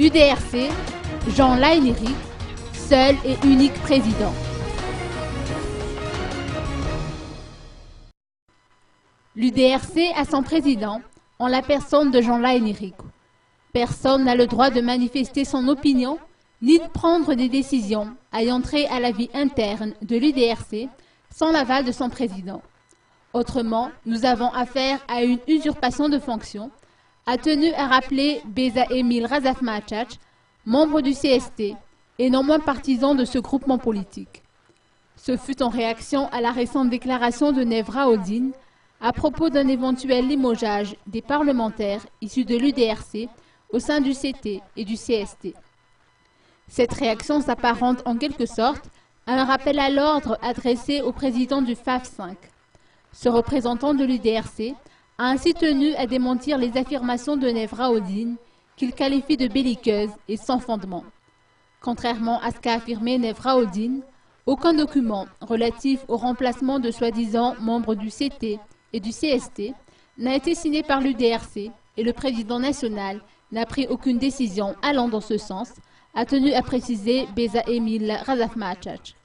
UDRC, Jean Laïnéric, seul et unique président. L'UDRC a son président en la personne de Jean Laïnéric. Personne n'a le droit de manifester son opinion ni de prendre des décisions ayant trait à la vie interne de l'UDRC sans l'aval de son président. Autrement, nous avons affaire à une usurpation de fonction, a tenu à rappeler Beza Emil Razafmachach, membre du CST et non moins partisan de ce groupement politique. Ce fut en réaction à la récente déclaration de Nevra Odin à propos d'un éventuel limogeage des parlementaires issus de l'UDRC au sein du CT et du CST. Cette réaction s'apparente en quelque sorte à un rappel à l'ordre adressé au président du FAF5. Ce représentant de l'UDRC a ainsi tenu à démentir les affirmations de Nevra Odin qu'il qualifie de belliqueuses et sans fondement. Contrairement à ce qu'a affirmé Nevra Odin, aucun document relatif au remplacement de soi-disant membres du CT et du CST n'a été signé par l'UDRC et le président national n'a pris aucune décision allant dans ce sens, a tenu à préciser Beza Emil Razafmachach.